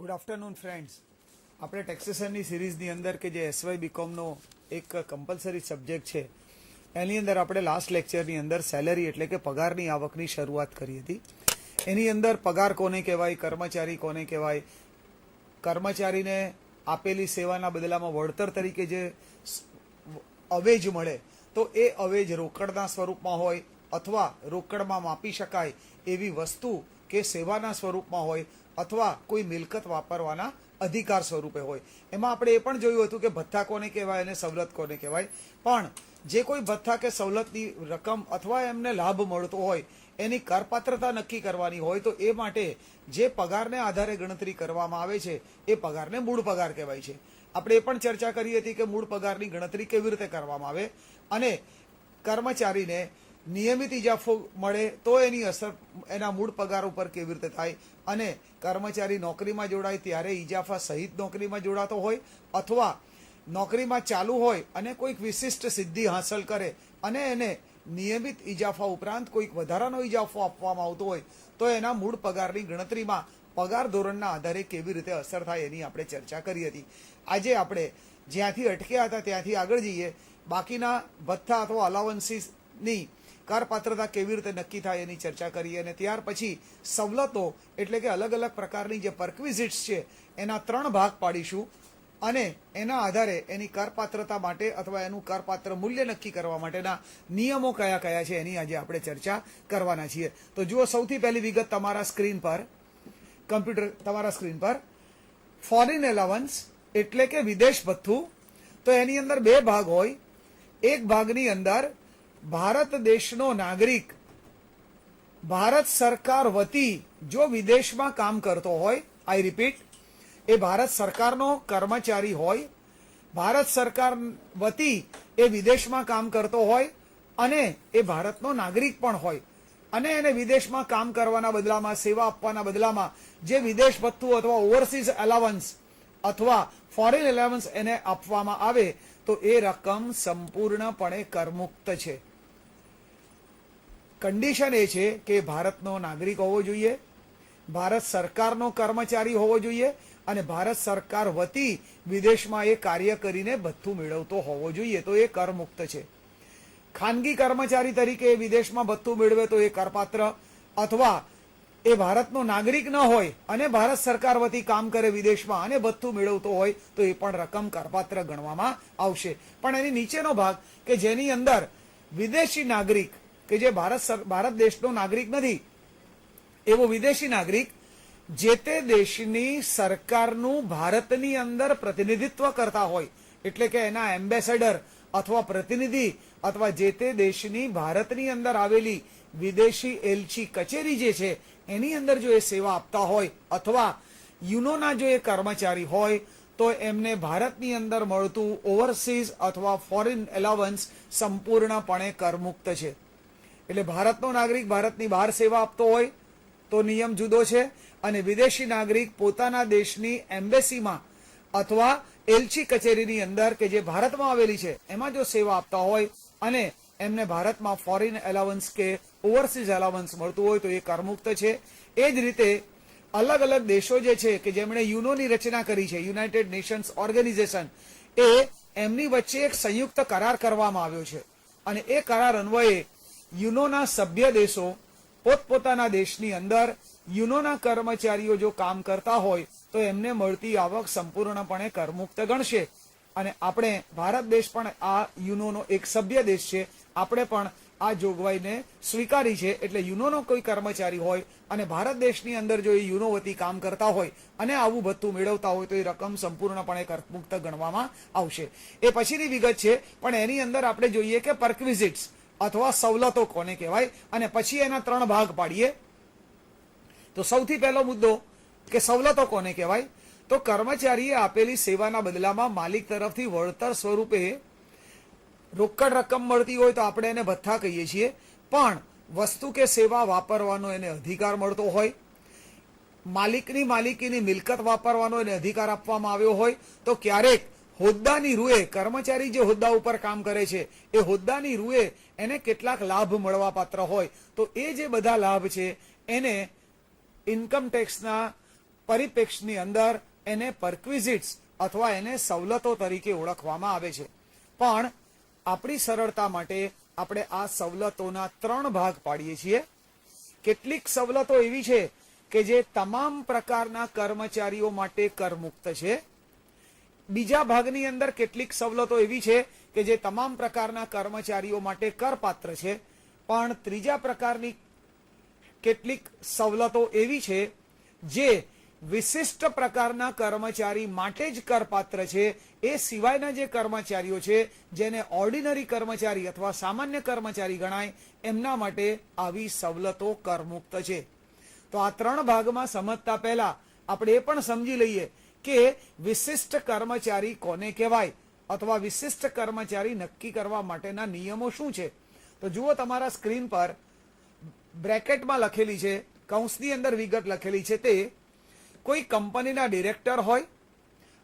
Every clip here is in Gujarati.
Good afternoon friends. આપણે ટેક્સેશનની સિરીઝની અંદર કે જે એસવાય બીકોમનો એક કમ્પલસરી સબ્જેક્ટ છે એની અંદર આપણે લાસ્ટ લેક્ચરની અંદર સેલરી એટલે કે પગારની આવકની શરૂઆત કરી હતી. એની અંદર પગાર કોને કહેવાય, કર્મચારી કોને કહેવાય, કર્મચારીને આપેલી સેવાના બદલામાં વળતર તરીકે જે અવેજ મળે તો એ અવેજ રોકડના સ્વરૂપમાં હોય અથવા રોકડમાં માપી શકાય એવી વસ્તુ કે સેવાના સ્વરૂપમાં હોય અથવા કોઈ મિલકત વાપરવાના અધિકાર સ્વરૂપે હોય. એમાં આપણે એ પણ જોયું હતું કે ભથ્થા કોને કહેવાય અને સવલત કોને કહેવાય. પણ જે કોઈ ભથ્થા કે સવલતની રકમ અથવા એમને લાભ મળતો હોય એની કરપાત્રતા નક્કી કરવાની હોય તો એ માટે જે પગારને આધારે ગણતરી કરવામાં આવે છે એ પગારને મૂળ પગાર કહેવાય છે. આપણે એ પણ ચર્ચા કરી હતી કે મૂળ પગારની ગણતરી કેવી રીતે કરવામાં આવે અને કર્મચારીને નિયમિત ઇજાફો મળે તો એની અસર એના મૂળ પગાર ઉપર કેવી રીતે થાય અને કર્મચારી નોકરીમાં જોડાય ત્યારે ઇજાફા સહિત નોકરીમાં જોડાતો હોય અથવા નોકરીમાં ચાલુ હોય અને કોઈક વિશિષ્ટ સિદ્ધિ હાંસલ કરે અને એને નિયમિત ઇજાફા ઉપરાંત કોઈક વધારાનો ઇજાફો આપવામાં આવતો હોય તો એના મૂળ પગારની ગણતરીમાં પગાર ધોરણના આધારે કેવી રીતે અસર થાય એની આપણે ચર્ચા કરી હતી. આજે આપણે જ્યાંથી અટક્યા હતા ત્યાંથી આગળ જઈએ. બાકીના ભથ્થા અથવા અલાવન્સીસની કરપાત્રતા કેવી રીતે નક્કી થાય એની ચર્ચા કરીએ અને ત્યાર પછી સવલતો એટલે કે અલગ અલગ પ્રકારની જે પરક્વિઝિટ્સ છે એના 3 ભાગ પાડીશું અને એના આધારે એની કરપાત્રતા માટે અથવા એનું કરપાત્ર મૂલ્ય નક્કી કરવા માટેના નિયમો કયા કયા છે એની આજે આપણે ચર્ચા કરવાના છીએ. તો જુઓ, સૌથી પહેલી વિગત તમારા સ્ક્રીન પર, કમ્પ્યુટર તમારા સ્ક્રીન પર ફોરેન એલાવન્સ એટલે કે વિદેશ ભથ્થું. તો એની અંદર 2 ભાગ હોય. એક ભાગની અંદર ભારત દેશનો નાગરિક ભારત સરકાર વતી જો વિદેશમાં કામ કરતો હોય, આઈ રિપીટ, એ ભારત સરકારનો કર્મચારી હોય, ભારત સરકાર વતી એ વિદેશમાં કામ કરતો હોય અને એ ભારતનો નાગરિક પણ હોય અને એને વિદેશમાં કામ કરવાના બદલામાં, સેવા આપવાના બદલામાં જે વિદેશ ભથ્થું અથવા ઓવરસીઝ એલાવન્સ અથવા ફોરેન એલાવન્સ એને આપવામાં આવે તો એ રકમ સંપૂર્ણપણે કરમુક્ત છે. કન્ડિશન એ છે કે ભારતનો નાગરિક હોવો જોઈએ, ભારત સરકારનો કર્મચારી હોવો જોઈએ અને ભારત સરકાર વતી વિદેશમાં એ કાર્ય કરીને ભથ્થું મેળવતો હોવો જોઈએ તો એ કરમુક્ત છે. ખાનગી કર્મચારી તરીકે વિદેશમાં ભથ્થું મેળવે તો એ કરપાત્ર, અથવા એ ભારતનો નાગરિક ન હોય અને ભારત સરકાર વતી કામ કરે વિદેશમાં અને ભથ્થું મેળવતો હોય તો એ પણ રકમ કરપાત્ર ગણવામાં આવશે. પણ એની નીચેનો ભાગ કે જેની અંદર વિદેશી નાગરિક કે જે ભારત દેશનો નાગરિક નથી એવો વિદેશી નાગરિક જે તે દેશની સરકારનું ભારતની અંદર પ્રતિનિધિત્વ કરતા હોય એટલે કે એના એમ્બેસેડર અથવા પ્રતિનિધિ અથવા જે તે દેશની ભારતની અંદર આવેલી વિદેશી એલચી કચેરી જે છે એની અંદર જો એ સેવા આપતા હોય અથવા યુનોના જો એ કર્મચારી હોય તો એમને ભારતની અંદર મળતું ઓવરસીઝ અથવા ફોરેન એલાવન્સ સંપૂર્ણપણે કરમુક્ત છે. એટલે ભારતનો નાગરિક ભારતની બહાર સેવા આપતો હોય તો નિયમ જુદો છે અને વિદેશી નાગરિક પોતાના દેશની એમ્બેસીમાં અથવા એલચી કચેરીની અંદર કે જે ભારતમાં આવેલી છે એમાં જો સેવા આપતા હોય અને એમને ભારતમાં ફોરેન એલાવન્સ કે ઓવરસીઝ એલાવન્સ મળતું હોય તો એ કરમુક્ત છે. એ જ રીતે અલગ અલગ દેશો જે છે કે જેમણે યુનોની રચના કરી છે, યુનાઇટેડ નેશન્સ ઓર્ગેનાઇઝેશન, એ એમની વચ્ચે એક સંયુક્ત કરાર કરવામાં આવ્યો છે અને એ કરાર અન્વયે યુનોના સભ્ય દેશો પોતપોતાના દેશની અંદર યુનોના કર્મચારીઓ જો કામ કરતા હોય તો એમને મળતી આવક સંપૂર્ણપણે કરમુક્ત ગણશે. અને આપણે ભારત દેશ પણ આ યુનોનો એક સભ્ય દેશ છે, આપણે પણ આ જોગવાઈને સ્વીકારી છે. એટલે યુનોનો કોઈ કર્મચારી હોય અને ભારત દેશની અંદર જો એ યુનો વતી કામ કરતા હોય અને આવું ભથ્થું મેળવતા હોય તો એ રકમ સંપૂર્ણપણે કરમુક્ત ગણવામાં આવશે. એ પછીની વિગત છે પણ એની અંદર આપણે જોઈએ કે પરક્વિઝિટ્સ અથવા સવલતો કોને કહેવાય અને પછી એના 3 ભાગ પાડીએ. તો સૌથી પહેલો મુદ્દો કે સવલતો કોને કહેવાય. તો કર્મચારીએ આપેલી સેવાના બદલામાં માલિક તરફથી વળતર સ્વરૂપે રોકડ રકમ મળતી હોય તો આપણે એને ભથ્થા કહીએ છીએ. પણ વસ્તુ કે સેવા વાપરવાનો એને અધિકાર મળતો હોય, માલિકીની મિલકત વાપરવાનો એને અધિકાર આપવામાં આવ્યો હોય તો ક્યારેક હોદ્દાની રૂએ કર્મચારી જે હોદ્દા ઉપર કામ કરે છે એ હોદ્દાની રૂએ એને કેટલાક લાભ મળવા પાત્ર હોય તો એ જે બધા લાભ છે એને ઇન્કમ ટેક્સના પરિપ્રેક્ષની અંદર એને પરક્વિઝિટ્સ અથવા એને સવલતો તરીકે ઓળખવામાં આવે છે. પણ આપણી સરળતા માટે આપણે આ સવલતોના 3 ભાગ પાડીએ છીએ. કેટલીક સવલતો એવી છે કે જે તમામ પ્રકારના કર્મચારીઓ માટે કરમુક્ત છે. બીજા ભાગની અંદર કેટલીક સવલતો એવી છે કે જે તમામ પ્રકારના કર્મચારીઓ માટે કરપાત્ર છે. પણ ત્રીજા પ્રકારની કેટલીક સવલતો એવી છે જે વિશિષ્ટ પ્રકારના કર્મચારી માટે જ કરપાત્ર છે. એ સિવાયના જે કર્મચારીઓ છે જેને ઓર્ડિનરી કર્મચારી અથવા સામાન્ય કર્મચારી ગણાય એમના માટે આવી સવલતો કરમુક્ત છે. તો આ 3 ભાગમાં સમજતા પહેલા આપણે એ પણ સમજી લઈએ કે વિશિષ્ટ કર્મચારી કોને કહેવાય અથવા વિશિષ્ટ કર્મચારી નક્કી કરવા માટેના નિયમો શું છે. તો જુઓ તમારા સ્ક્રીન પર બ્રેકેટમાં લખેલી છે, કૌંસની અંદર વિગત લખેલી છે. તે કોઈ કંપનીના ડિરેક્ટર હોય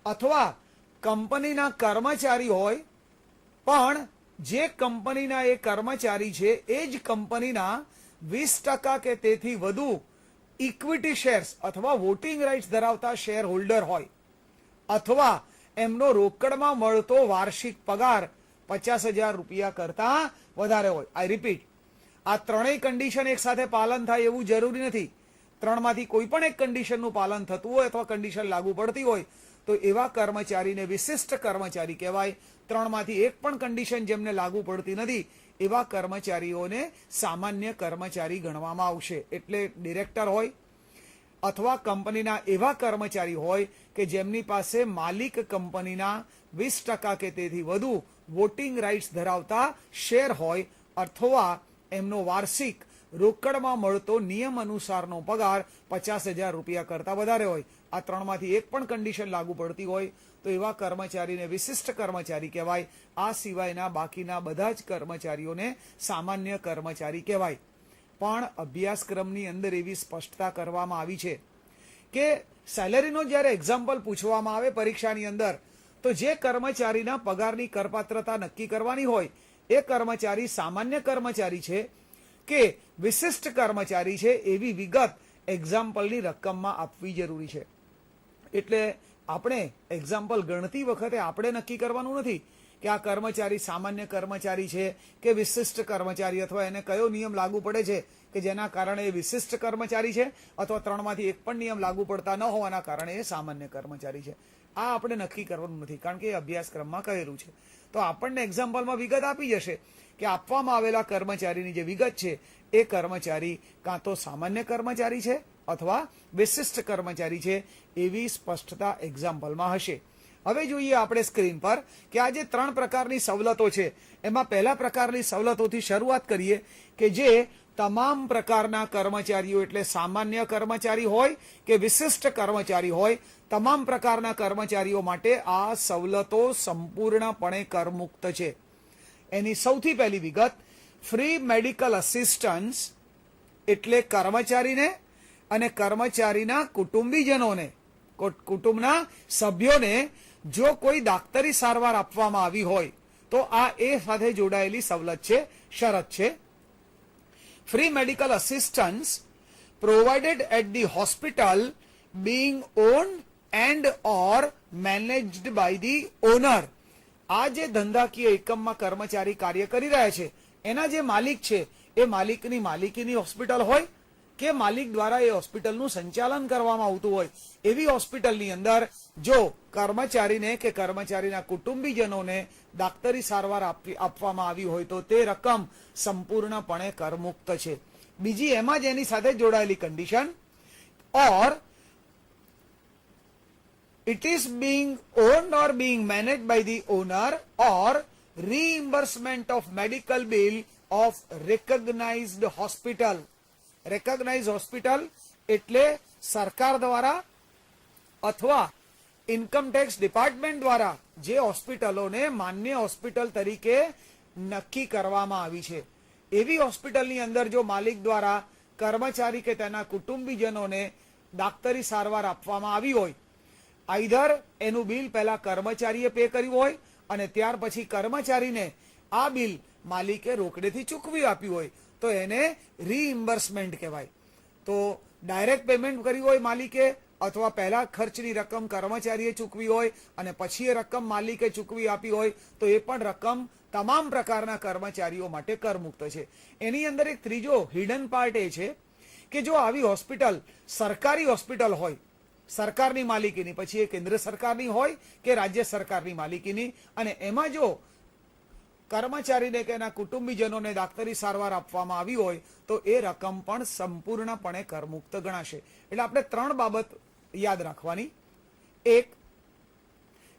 અથવા કંપનીના કર્મચારી હોય, પણ જે કંપનીના એ કર્મચારી છે એ જ કંપનીના 20% કે તેથી વધુ ઇક્વિટી શેર્સ અથવા વોટિંગ રાઇટ્સ ધરાવતા શેર હોલ્ડર હોય, અથવા એમનો રોકડમાં મળતો વાર્ષિક પગાર 50,000 રૂપિયા કરતા વધારે હોય. આઈ રિપીટ, આ 3 કન્ડિશન એક સાથે પાલન થાય એવું જરૂરી નથી. 3માંથી કોઈ પણ એક કન્ડિશનનું પાલન થતું હોય અથવા કન્ડિશન લાગુ પડતી હોય તો એવા કર્મચારીને વિશિષ્ટ કર્મચારી કહેવાય. 3માંથી એક પણ કન્ડિશન જેમને લાગુ પડતી નથી એવા કર્મચારીઓને સામાન્ય કર્મચારી ગણવામાં આવશે. એટલે ડિરેક્ટર હોય અથવા કંપનીના એવા કર્મચારી હોય કે જેમની પાસે માલિક કંપનીના 20% કે તેથી વધુ વોટિંગ રાઇટ્સ ધરાવતા શેર હોય, અથવા એમનો વાર્ષિક રોકડમાં મળતો નિયમ અનુસારનો પગાર 50,000 રૂપિયા કરતા વધારે હોય. આ 3માંથી એક પણ કન્ડિશન લાગુ પડતી હોય તો એવા કર્મચારીને વિશિષ્ટ કર્મચારી કહેવાય. આ સિવાયના બાકીના બધા જ કર્મચારીઓને સામાન્ય કર્મચારી કહેવાય. પણ અભ્યાસક્રમની અંદર એવી સ્પષ્ટતા કરવામાં આવી છે કે સેલેરીનો જ્યારે એક્ઝામ્પલ પૂછવામાં આવે પરીક્ષાની અંદર, તો જે કર્મચારીના પગારની કરપાત્રતા નક્કી કરવાની હોય એ કર્મચારી સામાન્ય કર્મચારી છે કે વિશિષ્ટ કર્મચારી છે એવી વિગત એક્ઝામ્પલની રકમમાં આપવી જરૂરી છે. એટલે આપણે એક્ઝામ્પલ ગણતી વખતે આપણે નક્કી કરવાનું નથી કે આ કર્મચારી સામાન્ય કર્મચારી છે કે વિશિષ્ટ કર્મચારી, અથવા એને કયો નિયમ લાગુ પડે છે કે જેના કારણે એ વિશિષ્ટ કર્મચારી છે, અથવા 3માંથી એક પણ નિયમ લાગુ પડતા ન હોવાના કારણે એ સામાન્ય કર્મચારી છે. આ આપણે નક્કી કરવાનું નથી, કારણ કે એ અભ્યાસક્રમમાં કહેલું છે. તો આપણને એક્ઝામ્પલમાં વિગત આપી જશે કે આપવામાં આવેલા કર્મચારીની જે વિગત છે એ કર્મચારી કાં તો સામાન્ય કર્મચારી છે અથવા વિશિષ્ટ કર્મચારી છે, એવી સ્પષ્ટતા એક્ઝામ્પલમાં હશે. હવે જોઈએ આપણે સ્ક્રીન પર કે આ જે 3 પ્રકારની સવલતો છે એમાં પહેલા પ્રકારની સવલતોથી શરૂઆત કરીએ કે જે તમામ પ્રકારના કર્મચારીઓ એટલે સામાન્ય કર્મચારી હોય કે વિશિષ્ટ કર્મચારી હોય, તમામ પ્રકારના કર્મચારીઓ માટે આ સવલતો સંપૂર્ણપણે કરમુક્ત છે. એની સૌથી પહેલી વિગત, ફ્રી મેડિકલ અસિસ્ટન્સ એટલે કર્મચારીને અને કર્મચારીના કુટુંબીજનોને, કુટુંબના સભ્યોને જો કોઈ દાક્તરી સારવાર આપવામાં આવી હોય તો આ એ સાથે જોડાયેલી સવલત છે, શરત છે. Free medical assistance provided at the hospital being owned and or managed by the owner. આ જે ધંધાકીય એકમમાં કર્મચારી કાર્ય કરી રહ્યા છે એના જે માલિક છે એ માલિકની માલિકીની હોસ્પિટલ હોય કે માલિક દ્વારા એ હોસ્પિટલનું સંચાલન કરવામાં આવતું હોય, એવી હોસ્પિટલની અંદર જો કર્મચારીને કે કર્મચારીના કુટુંબીજનોને દાક્તરી સારવાર આપવામાં આવી હોય તો તે રકમ સંપૂર્ણપણે કરમુક્ત છે. બીજી એમાં જ એની સાથે જોડાયેલી condition, or it is being owned or being managed by the owner or reimbursement of medical bill of recognized hospital. Recognized hospital એટલે સરકાર દ્વારા અથવા ઇન્કમ ટેક્સ ડિપાર્ટમેન્ટ દ્વારા જે હોસ્પિટલોને માન્ય હોસ્પિટલ તરીકે નક્કી કરવામાં આવી છે એવી હોસ્પિટલની અંદર જો માલિક દ્વારા કર્મચારી કે તેના કુટુંબીજનોને દાક્તરી સારવાર આપવામાં આવી હોય, આઈધર એનું બિલ પહેલા કર્મચારીએ પે કર્યું હોય અને ત્યાર પછી કર્મચારીને આ બિલ માલિકે રોકડેથી ચૂકવી આપ્યું હોય તો એને રીઇમ્બર્સમેન્ટ કહેવાય. તો ડાયરેક્ટ પેમેન્ટ કર્યું હોય માલિકે અથવા પહેલા ખર્ચની રકમ કર્મચારીએ ચૂકવી હોય અને પછી એ રકમ માલિકે ચૂકવી આપી હોય તો એ પણ રકમ તમામ પ્રકારના કર્મચારીઓ માટે કરમુક્ત છે. એની અંદર એક ત્રીજો હિડન પાર્ટ એ છે કે જો આવી હોસ્પિટલ સરકારી હોસ્પિટલ હોય, સરકારની માલિકીની, પછી એ કેન્દ્ર સરકારની હોય કે રાજ્ય સરકારની માલિકીની, અને એમાં જો કર્મચારીને કે એના કુટુંબીજનોને દાક્તરી સારવાર આપવામાં આવી હોય તો એ રકમ પણ સંપૂર્ણપણે કરમુક્ત ગણાશે. એટલે આપણે 3 બાબત યાદ રાખવાની. એક,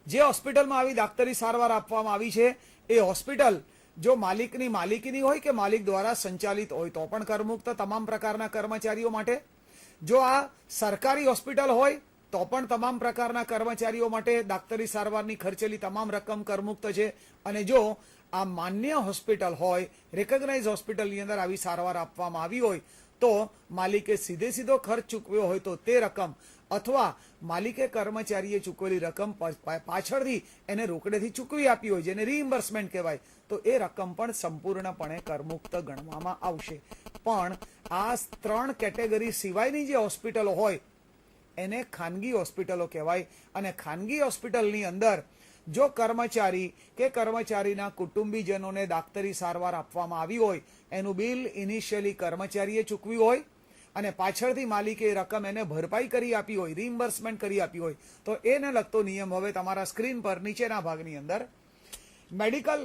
જે હોસ્પિટલમાં આવી દાક્તરી સારવાર આપવામાં આવી છે એ હોસ્પિટલ જો માલિકની માલિકીની હોય કે માલિક દ્વારા સંચાલિત હોય તો પણ કરમુક્ત તમામ પ્રકારના કર્મચારીઓ માટે. જો આ સરકારી હોસ્પિટલ હોય તો પણ તમામ પ્રકારના કર્મચારીઓ માટે દાક્તરી સારવારની ખર્ચેલી તમામ રકમ કરમુક્ત છે. અને જો આ માન્ય હોસ્પિટલ હોય, રેકગ્નાઇઝ હોસ્પિટલની અંદર આવી સારવાર આપવામાં આવી હોય તો માલિકે સીધો ખર્ચ ચૂકવ્યો હોય તો તે રકમ, અથવા માલિકે કર્મચારીએ ચૂકવેલી રકમ પાછળથી એને રોકડેથી ચૂકવી આપી હોય જેને રીઇમ્બર્સમેન્ટ કહેવાય તો એ રકમ પણ સંપૂર્ણપણે કરમુક્ત ગણવામાં આવશે. પણ આ 3 કેટેગરી સિવાયની જે હોસ્પિટલો હોય એને ખાનગી હોસ્પિટલો કહેવાય. અને ખાનગી હોસ્પિટલની અંદર જો કર્મચારી કે કર્મચારીના કુટુંબીજનોને દાક્તરી સારવાર આપવામાં આવી હોય, એનું બિલ ઇનિશિયલી કર્મચારીએ ચૂકવ્યું હોય અને પાછળથી માલિકે રકમ એને ભરપાઈ કરી આપી હોય, રીઇમ્બર્સમેન્ટ કરી આપી હોય તો એને લગતો નિયમ હવે તમારા સ્ક્રીન પર નીચેના ભાગની અંદર medical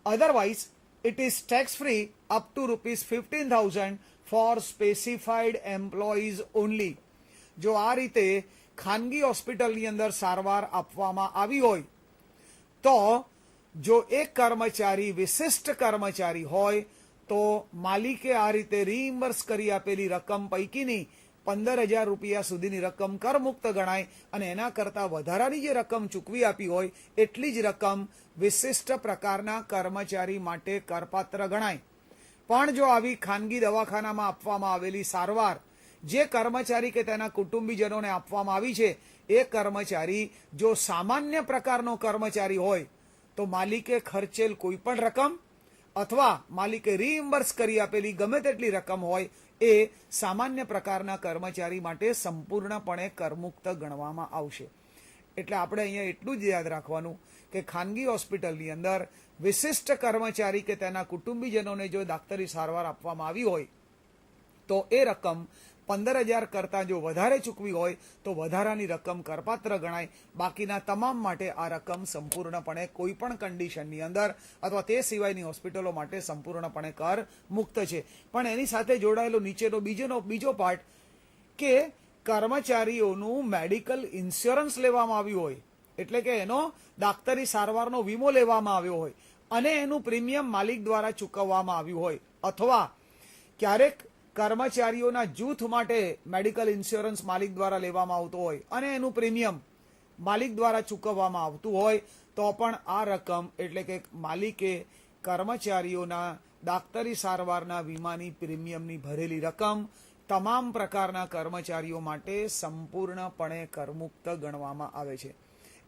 otherwise it is tax free up to ₹15,000 for specified employees only. જો આ રીતે ખાનગી હોસ્પિટલની અંદર સારવાર આપવામાં આવી હોય તો જો એક કર્મચારી વિશિષ્ટ કર્મચારી હોય તો માલિકે આ રીતે રીઇમ્બર્સ કરી આપેલી રકમ પૈકીની ₹15,000 સુધીની રકમ કરમુક્ત ગણાય અને એના કરતાં વધારાની જે રકમ ચૂકવી આપી હોય એટલી જ રકમ વિશિષ્ટ પ્રકારના કર્મચારી માટે કરપાત્ર ગણાય. પણ જો આવી ખાનગી દવાખાનામાં આપવામાં આવેલી સારવાર જે કર્મચારી કે તેના કુટુંબીજનોને આપવામાં આવી છે એ કર્મચારી જો સામાન્ય પ્રકારનો કર્મચારી હોય તો માલિકે ખર્ચેલ કોઈ પણ રકમ અથવા માલિકે રીઇમ્બર્સ કરી આપેલી ગમે તેટલી રકમ હોય એ સામાન્ય પ્રકારના કર્મચારી માટે સંપૂર્ણપણે કરમુક્ત ગણવામાં આવશે. એટલે આપણે અહીંયા એટલું જ યાદ રાખવાનું કે ખાનગી હોસ્પિટલની અંદર વિશિષ્ટ કર્મચારી કે તેના કુટુંબીજનોને જો દાક્તરી સારવાર આપવામાં આવી હોય તો એ રકમ 15,000 કરતાં જો વધારે ચૂકવી હોય તો વધારાની રકમ કરપાત્ર ગણાય. બાકીના તમામ માટે આ રકમ સંપૂર્ણપણે કોઈ પણ કન્ડિશનની અંદર અથવા તે સિવાયની હોસ્પિટલો માટે સંપૂર્ણપણે કર મુક્ત છે. પણ એની સાથે જોડાયેલો નીચેનો બીજો પાર્ટ કે કર્મચારીઓનું મેડિકલ ઇન્સ્યોરન્સ લેવામાં આવ્યું હોય, એટલે કે એનો દાક્તરી સારવારનો વીમો લેવામાં આવ્યો હોય અને એનું પ્રીમિયમ માલિક દ્વારા ચૂકવવામાં આવ્યું હોય, અથવા ક્યારેક કર્મચારીઓના જૂથ માટે મેડિકલ ઇન્સ્યોરન્સ માલિક દ્વારા લેવામાં આવતો હોય અને એનું પ્રીમિયમ માલિક દ્વારા ચૂકવવામાં આવતું હોય તો પણ આ રકમ એટલે કે માલિકે કર્મચારીઓના દાક્તરી સારવારના વીમાની પ્રીમિયમની ભરેલી રકમ તમામ પ્રકારના કર્મચારીઓ માટે સંપૂર્ણપણે કરમુક્ત ગણવામાં આવે છે.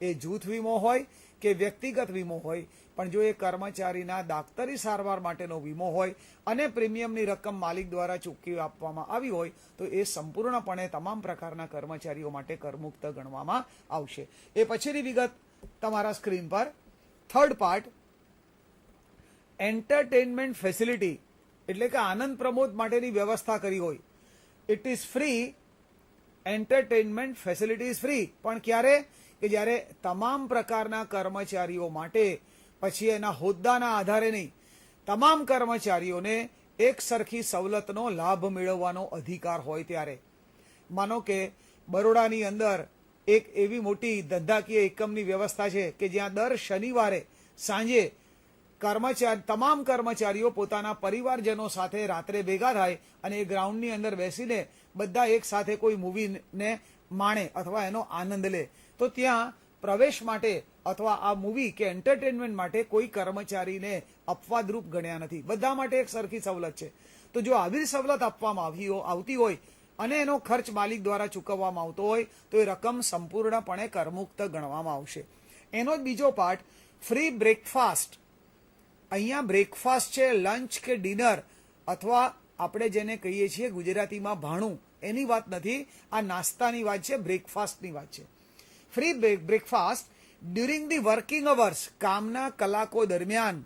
એ જૂથ વીમો હોય કે વ્યક્તિગત વીમો હોય, પણ જો એ કર્મચારીના દાક્તરી સારવાર માટેનો વીમો હોય અને પ્રીમિયમની રકમ માલિક દ્વારા ચૂકવી આપવામાં આવી હોય તો એ સંપૂર્ણપણે તમામ પ્રકારના કર્મચારીઓ માટે કરમુક્ત ગણવામાં આવશે. એ પછીની વિગત તમારા સ્ક્રીન પર. થર્ડ પાર્ટ, એન્ટરટેનમેન્ટ ફેસિલિટી એટલે કે આનંદ પ્રમોદ માટેની વ્યવસ્થા કરી હોય. It is free, entertainment facility is free. પણ ક્યારે? કે જ્યારે તમામ પ્રકારના કર્મચારીઓ માટે, પછી એના હોદ્દાના આધારે નહીં, તમામ કર્મચારીઓને એક સરખી સવલતનો લાભ મેળવવાનો અધિકાર હોય ત્યારે. માનો કે બરોડાની અંદર એક એવી મોટી ધંધાકીય એકમની વ્યવસ્થા છે કે જ્યાં દર શનિવારે સાંજે તમામ કર્મચારીઓ પોતાના પરિવારજનો સાથે રાત્રે ભેગા થાય અને એ ગ્રાઉન્ડની અંદર બેસીને બધા એક સાથે કોઈ મૂવીને માણે અથવા એનો આનંદ લે. તો ત્યાં પ્રવેશ માટે અથવા આ મૂવી કે એન્ટરટેનમેન્ટ માટે કોઈ કર્મચારીને અપવાદરૂપ ગણ્યા નથી. બધા માટે એક સરખી સવલત છે. તો જો આવી સવલત આપવામાં આવતી હોય અને એનો ખર્ચ માલિક દ્વારા ચૂકવવામાં આવતો હોય તો એ રકમ સંપૂર્ણપણે કરમુક્ત ગણવામાં આવશે. એનો જ બીજો પાર્ટ, ફ્રી બ્રેકફાસ્ટ. અહીંયા બ્રેકફાસ્ટ છે લંચ કે ડિનર અથવા આપણે જેને કહીએ છીએ ગુજરાતીમાં ભાણું, એની વાત નથી, આ નાસ્તાની વાત છે, બ્રેકફાસ્ટની વાત છે. Free breakfast during the working hours, કામના કલાકો દરમિયાન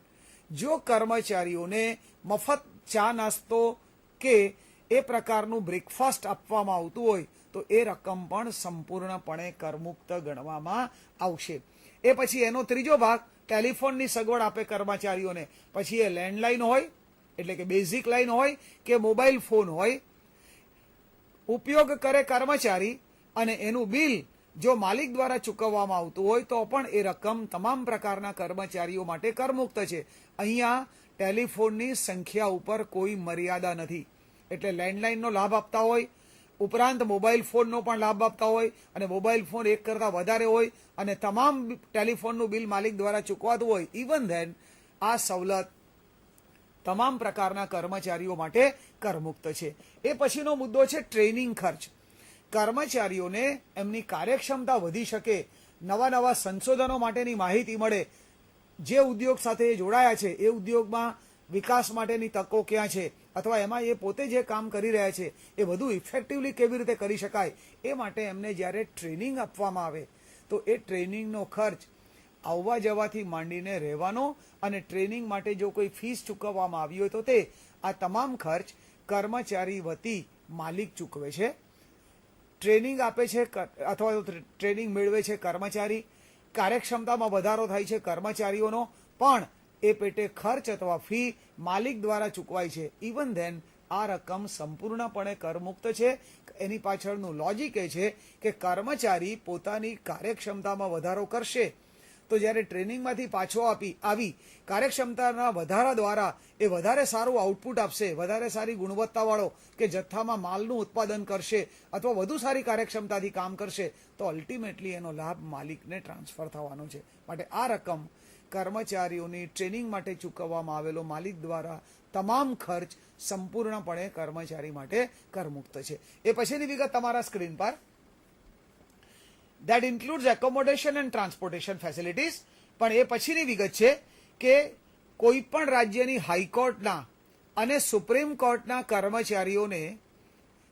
જો કર્મચારીઓને મફત ચા નાસ્તો કે એ પ્રકારનું બ્રેકફાસ્ટ આપવામાં આવતું હોય તો એ રકમ પણ સંપૂર્ણપણે કરમુક્ત ગણવામાં આવશે. એ પછી એનો ત્રીજો ભાગ, ટેલિફોનની સગવડ આપે કર્મચારીઓને, પછી એ લેન્ડલાઇન હોય એટલે કે બેઝિક લાઇન હોય કે મોબાઈલ ફોન હોય, ઉપયોગ કરે કર્મચારી અને એનું બિલ જો માલિક દ્વારા ચૂકવવામાં આવતું હોય તો પણ એ રકમ તમામ પ્રકારના કર્મચારીઓ માટે કરમુક્ત છે. અહીંયા ટેલિફોનની સંખ્યા ઉપર કોઈ મર્યાદા નથી, એટલે લેન્ડલાઇનનો લાભ આપતા હોય ઉપરાંત મોબાઈલ ફોનનો પણ લાભ આપતા હોય અને મોબાઈલ ફોન એક કરતાં વધારે હોય અને તમામ ટેલિફોનનું બિલ માલિક દ્વારા ચૂકવાતું હોય, ઇવન ધેન આ સવલત તમામ પ્રકારના કર્મચારીઓ માટે કરમુક્ત છે. એ પછીનો મુદ્દો છે ટ્રેનિંગ ખર્ચ. કર્મચારીઓને એમની કાર્યક્ષમતા વધી શકે, નવા નવા સંશોધનો માટેની માહિતી મળે, જે ઉદ્યોગ સાથે એ જોડાયા છે એ ઉદ્યોગમાં વિકાસ માટેની તકો ક્યાં છે અથવા એમાં એ પોતે જે કામ કરી રહ્યા છે એ વધુ ઇફેક્ટિવલી કેવી રીતે કરી શકાય, એ માટે એમને જ્યારે ટ્રેનિંગ આપવામાં આવે તો એ ટ્રેનિંગનો ખર્ચ આવવા જવાથી માંડીને રહેવાનો અને ટ્રેનિંગ માટે જો કોઈ ફીસ ચૂકવવામાં આવી હોય તો તે આ તમામ ખર્ચ કર્મચારી વતી માલિક ચૂકવે છે. ટ્રેનિંગ આપે છે અથવા તો ટ્રેનિંગ મેળવે છે કર્મચારી, કાર્યક્ષમતામાં વધારો થાય છે કર્મચારીઓનો, પણ એ પેટે ખર્ચ અથવા ફી માલિક દ્વારા ચૂકવાય છે. ઇવન ધેન આ રકમ સંપૂર્ણપણે કરમુક્ત છે. એની પાછળનું લોજિક એ છે કે કર્મચારી પોતાની કાર્યક્ષમતામાં વધારો કરશે તો જ્યારે ટ્રેનિંગમાંથી પાછો આવી કાર્યક્ષમતાના વધારા દ્વારા એ વધારે સારું આઉટપુટ આપશે, વધારે સારી ગુણવત્તાવાળો કે જથ્થામાં માલનું ઉત્પાદન કરશે અથવા વધુ સારી કાર્યક્ષમતાથી કામ કરશે તો અલ્ટિમેટલી એનો લાભ માલિકને ટ્રાન્સફર થવાનો છે. માટે આ રકમ કર્મચારીઓની ટ્રેનિંગ માટે ચૂકવવામાં આવેલો માલિક દ્વારા તમામ ખર્ચ સંપૂર્ણપણે કર્મચારી માટે કરમુક્ત છે. એ પછીની વિગત તમારા સ્ક્રીન પર. that includes accommodation and transportation facilities. પણ એ પછીની વિગત છે કે કોઈ પણ રાજ્યની હાઈકોર્ટના અને સુપ્રીમ કોર્ટના કર્મચારીઓને,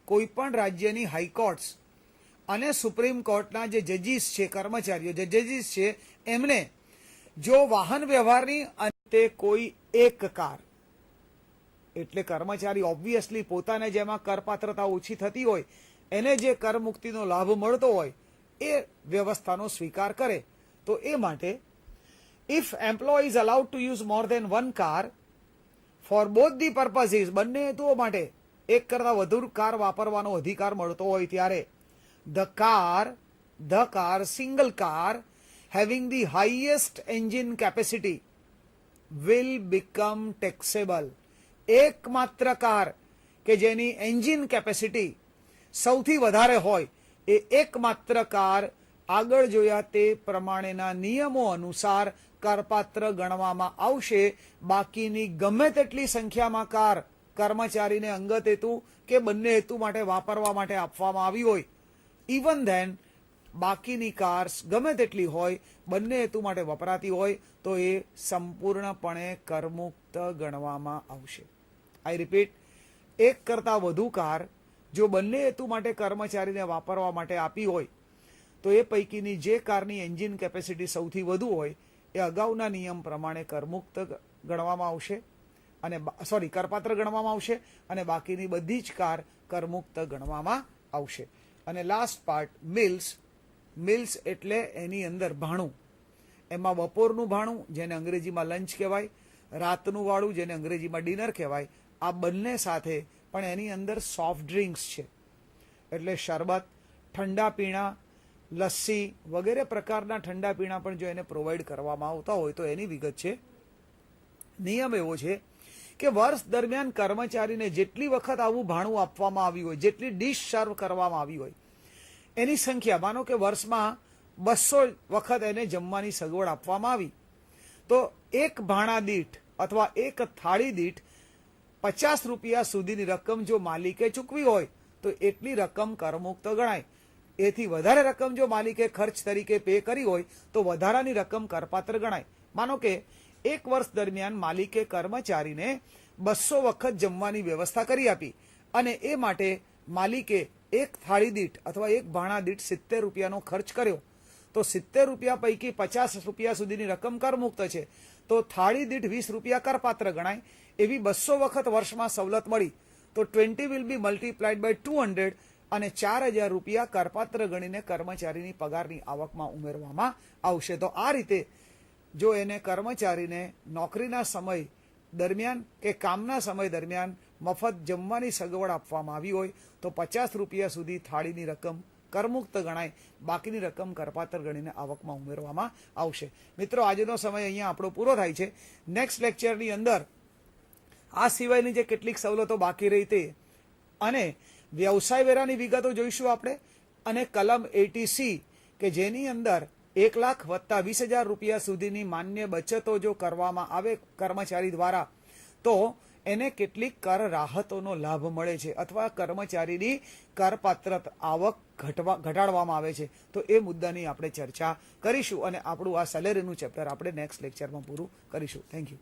કોઈ પણ રાજ્યની હાઈકોર્ટ્સ અને સુપ્રીમ કોર્ટના જે જજીસ છે, કર્મચારીઓ જે જજીસ છે, એમને જો વાહન વ્યવહારની અંતે કોઈ એક કાર, એટલે કર્મચારી ઓબ્વિયસલી પોતાને જેમાં કરપાત્રતા ઓછી થતી હોય એને જે કરમુક્તિનો લાભ મળતો હોય એ વ્યવસ્થાનો સ્વીકાર કરે તો એ માટે if employee is allowed to use more than one car for both the purposes, બંને હેતુઓ માટે એક કરતાં વધુ કાર વાપરવાનો અધિકાર મળતો હોય ત્યારે the car single car having the highest engine capacity will become taxable. એકમાત્ર કાર કે જેની એન્જિન કેપેસિટી સૌથી વધારે હોય એ એકમાત્ર કાર આગળ જોયા તે પ્રમાણેના નિયમો અનુસાર કરપાત્ર ગણવામાં આવશે. બાકીની ગમે તેટલી સંખ્યામાં કાર કર્મચારીને અંગત હેતુ કે બંને હેતુ માટે વાપરવા માટે આપવામાં આવી હોય, ઇવન ધેન બાકીની કાર્સ ગમે તેટલી હોય, બંને હેતુ માટે વપરાતી હોય તો એ સંપૂર્ણપણે કરમુક્ત ગણવામાં આવશે. આઈ રિપીટ, એક કરતાં વધુ કાર જો બંને હેતુ માટે કર્મચારીને વાપરવા માટે આપી હોય તો એ પૈકીની જે કારની એન્જિન કેપેસિટી સૌથી વધુ હોય એ અગાઉના નિયમ પ્રમાણે કરમુક્ત ગણવામાં આવશે અને કરપાત્ર ગણવામાં આવશે અને બાકીની બધી જ કાર કરમુક્ત ગણવામાં આવશે. અને લાસ્ટ પાર્ટ મિલ્સ એટલે એની અંદર ભાણું, એમાં બપોરનું ભાણું જેને અંગ્રેજીમાં લંચ કહેવાય, રાતનું વાળું જેને અંગ્રેજીમાં ડિનર કહેવાય, આ બંને સાથે પણ એની અંદર સોફ્ટ ડ્રિંક્સ છે, એટલે શરબત, ઠંડા પીણા, લસ્સી વગેરે પ્રકારના ઠંડા પીણા પણ જો એને પ્રોવાઈડ કરવામાં આવતા હોય તો એની વિગત છે. નિયમ એવો છે કે વર્ષ દરમિયાન કર્મચારીને જેટલી વખત આવું ભાણું આપવામાં આવ્યું હોય, જેટલી ડીશ સર્વ કરવામાં આવી હોય એની સંખ્યા, માનો કે વર્ષમાં 200 વખત એને જમવાની સગવડ આપવામાં આવી તો એક ભાણા દીઠ અથવા એક થાળી દીઠ 50 રૂપિયા સુધીની રકમ જો માલિકે ચૂકવી હોય તો એટલી રકમ કરમુક્ત ગણાય. એથી વધારે રકમ જો માલિકે ખર્ચ તરીકે પે કરી હોય તો વધારાની રકમ કરપાત્ર ગણાય. માનો કે એક વર્ષ દરમિયાન માલિકે કર્મચારીને 200 વખત જમવાની વ્યવસ્થા કરી આપી અને એ માટે માલિકે એક થાળી દીઠ અથવા એક ભાણા દીઠ 70 રૂપિયાનો ખર્ચ કર્યો તો 70 રૂપિયા પૈકી 50 રૂપિયા સુધીની રકમ કરમુક્ત છે, તો થાળી દીઠ 20 રૂપિયા કરપાત્ર ગણાય. એવી 200 વખત વર્ષમાં સવલત મળી તો 20 વિલ બી મલ્ટીપ્લાઇડ બાય 200 અને 4000 રૂપિયા કરપાત્ર ગણીને કર્મચારીની પગારની આવકમાં ઉમેરવામાં આવશે. તો આ રીતે જો એને કર્મચારીને નોકરીના સમય દરમિયાન કે કામના સમય દરમિયાન મફત જમવાની સગવડ આપવામાં આવી હોય તો 50 રૂપિયા સુધી થાળીની રકમ કરમુક્ત ગણાય, બાકીની રકમ કરપાત્ર ગણીને આવકમાં ઉમેરવામાં આવશે. મિત્રો, આજનો સમય અહીંયા આપણો પૂરો થાય છે. નેક્સ્ટ લેક્ચરની અંદર આ સિવાયની જે કેટલીક સવલતો બાકી રહી તે અને વ્યવસાય વેરાની વિગતો જોઈશું આપણે, અને કલમ 80C કે જેની અંદર 1 લાખ વત્તા 20,000 રૂપિયા સુધીની માન્ય બચતો જો કરવામાં આવે કર્મચારી દ્વારા તો એને કેટલીક કર રાહતોનો લાભ મળે છે અથવા કર્મચારીની કરપાત્ર આવક ઘટાડવામાં આવે છે. તો એ મુદ્દાની આપણે ચર્ચા કરીશું અને આપણું આ સેલેરીનું ચેપ્ટર આપણે નેક્સ્ટ લેક્ચરમાં પૂરું કરીશું. Thank you.